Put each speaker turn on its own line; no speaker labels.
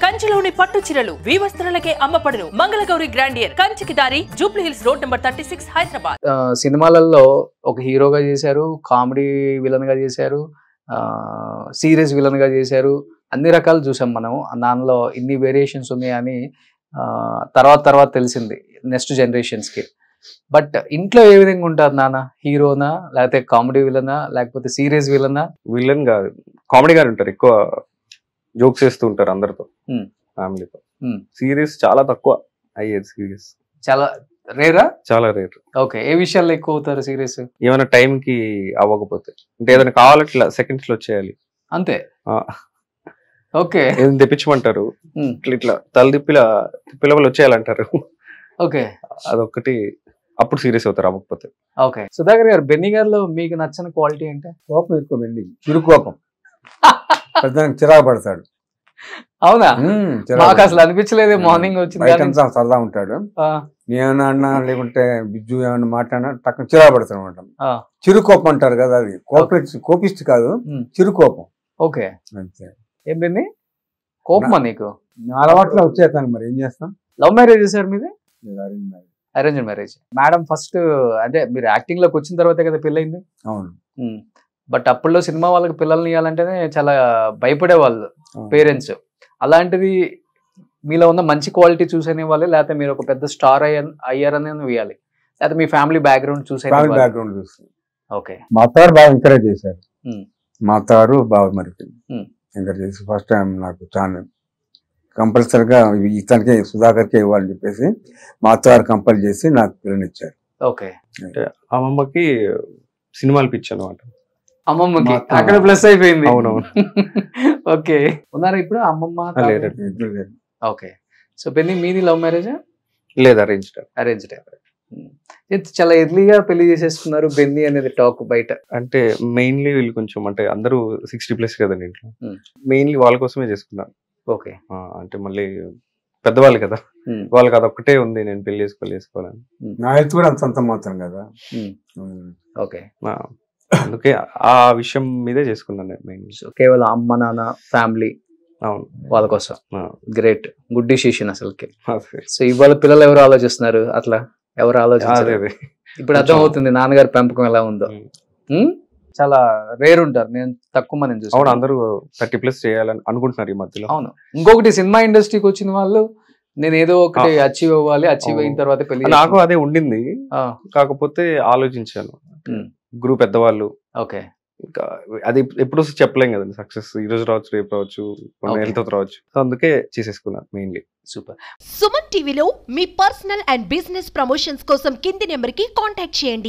కంచిలోని పట్టు చీరలు వీవస్త్రాలకే అమ్మపడును. మంగళగౌరి గ్రాండియర్ కంచికి దారి Jubilee hills road number 36 Hyderabad.
సినిమాలలో ఒక హీరోగా చేశారు, కామెడీ విలన్ గా చేశారు, సీరియస్ విలన్ గా చేశారు. అన్ని రకాలు చూసాం మనం. దానిలో ఇన్ని వేరియేషన్స్ ఉన్నాయని తర్వాత తెలిసింది నెక్స్ట్ జనరేషన్స్ కి. బట్ ఇంట్లో ఏ విధంగా ఉంటారు నాన్న? హీరోనా, లేకపోతే కామెడీ విలనా, లేకపోతే సీరియస్ విలనా?
విలన్ కాదు, కామెడీ గారు ఉంటారు. ఎక్కువ జోక్స్ చేస్తూ ఉంటారు అందరితో, ఫ్యామిలీతో. సీరియస్ చాలా తక్కువ అయ్యేది. సీరియస్
చాలా రేరా?
చాలా రేర్.
ఓకే. ఏ విషయాల్లో ఎక్కువ అవుతారు సీరియస్?
ఏమైనా టైం కి అవ్వకపోతే, అంటే ఏదైనా కావాలట్లా సెకండ్స్ లో వచ్చేయాలి
అంతే. ఓకే.
ఏదైనా తెప్పించమంటారు, ఇట్లా తిప్పిలవలు వచ్చేయాలంటారు.
ఓకే.
అదొక్కటి. అప్పుడు సీరియస్ అవుతారు అవ్వకపోతే.
ఓకే. సుధాకర్ గారు, బెన్నీ గారిలో మీకు నచ్చిన క్వాలిటీ ఏంటి?
కోపం ఎక్కువ. బెన్నీ చురుకోపం, పెద్దానికి చిరాకు పడతాడు.
అవునా? మాకు అసలు అనిపించలేదు. మార్నింగ్ వచ్చింది
సరదా ఉంటాడు. నేనేమన్నా అన్నా లేకుంటే బిజ్జు ఏమన్నా మాట్లాడినా టక్కన చిరాకు పడతాడు అనమాట. చిరుకోపం అంటారు కదా, అది కోపిస్ట్ కాదు, చిరుకోపం.
ఓకే.
అంతే.
ఏం బెన్నీ, కోపమా నీకు?
అలవాట్లో వచ్చేస్తాను, మరి ఏం చేస్తాం.
లవ్ మ్యారేజ్ సార్ మీది?
Arrange
marriage. మేడం ఫస్ట్ అంటే మీరు యాక్టింగ్ లోకి వచ్చిన తర్వాతే కదా పెళ్ళైంది?
అవును.
బట్ అప్పుల్లో సినిమా వాళ్ళకి పిల్లల్ని ఇవ్వాలంటేనే చాలా భయపడేవాళ్ళు పేరెంట్స్. అలాంటిది మీలో ఉన్న మంచి క్వాలిటీ చూసేనే వాళ్ళే, లేకపోతే మీరు ఒక పెద్ద స్టార్ అయ్యారని ఇవ్వాలి, లేకపోతే మీ ఫ్యామిలీ బ్యాక్గ్రౌండ్ చూసే?
బ్యాక్గ్రౌండ్ చూసి.
ఓకే.
మా అత్తగారు బాగా ఎంకరేజ్ చేశారు. మా అత్తగారు బాగా మరి ఎంకరేజ్ చేసి ఫస్ట్ టైం నాకు ఛానల్ కంపల్సరిగా ఇతనికి సుధాకర్కే ఇవ్వాలని చెప్పేసి మా అత్తగారు కంపల్ చేసి నాకు పిల్లనిచ్చారు.
ఓకే.
అమ్మమ్మకి సినిమాలు పిచ్చి అనమాట.
అమ్మమ్మకి అక్కడ ప్లస్ అయిపోయింది.
అవునవును.
ఓకే. ఉన్నారా ఇప్పుడు అమ్మమ్మ? ఓకే. సో బెన్నీ, మీది లవ్ మ్యారేజా?
లేదు, అరేంజ్డ్.
అరేంజ్డ్. చాలా ఎర్లీగా పెళ్లి చేసేస్తున్నారు బెన్నీ అనేది టాక్ బయట.
అంటే మెయిన్లీ వీళ్ళు కొంచెం, అంటే అందరూ 60+ కదండి ఇంట్లో, మెయిన్లీ వాళ్ళ కోసమే చేసుకున్నారు.
ఓకే.
అంటే మళ్ళీ పెద్దవాళ్ళు కదా, వాళ్ళకి అదొక్కటే ఉంది, నేను పెళ్లి చేసుకోవాలని.
నా హెల్త్ కూడా అంత మాత్రం కదా.
ఓకే.
అందుకే ఆ విషయం మీదే చేసుకున్నాను నేను మెయిన్లీ.
కేవలం అమ్మ నాన్న ఫ్యామిలీ,
అవును,
వాళ్ళ కోసం. గ్రేట్, గుడ్ డిసిషన్ అసలుకి. సో ఇవాళ పిల్లలు ఎవరు ఆలోచిస్తున్నారు అట్లా? ఎవరు ఆలోచించారు? ఇప్పుడు అర్థం అవుతుంది నాన్నగారి పెంపకం ఎలా ఉందో. చాలా రేర్ ఉంటారు, నేను తక్కువ మంది చూసాను.
అవును, అందరూ 30+ చేయాలని అనుకుంటున్నారు ఈ మధ్యలో.
అవును. ఇంకొకటి, సినిమా ఇండస్ట్రీకి వచ్చిన వాళ్ళు నేను ఏదో ఒకటి అచీవ్ అవ్వాలి, అచీవ్ అయిన తర్వాత పెళ్లి.
నాకు అదే ఉండింది, కాకపోతే ఆలోచించాను గురువు పెద్దవాళ్ళు.
ఓకే.
ఇంకా అది ఎప్పుడు చెప్పలేం కదండి, సక్సెస్ ఈ రోజు రావచ్చు, రేపు రావచ్చు, కొన్ని ఏళ్ళతో రావచ్చు. సో అందుకే చేసేసుకున్నాను మెయిన్లీ.
సూపర్. సుమన్ టీవీలో మీ పర్సనల్ అండ్ బిజినెస్ ప్రమోషన్స్ కోసం కింది నెంబర్ కి కాంటాక్ట్ చేయండి.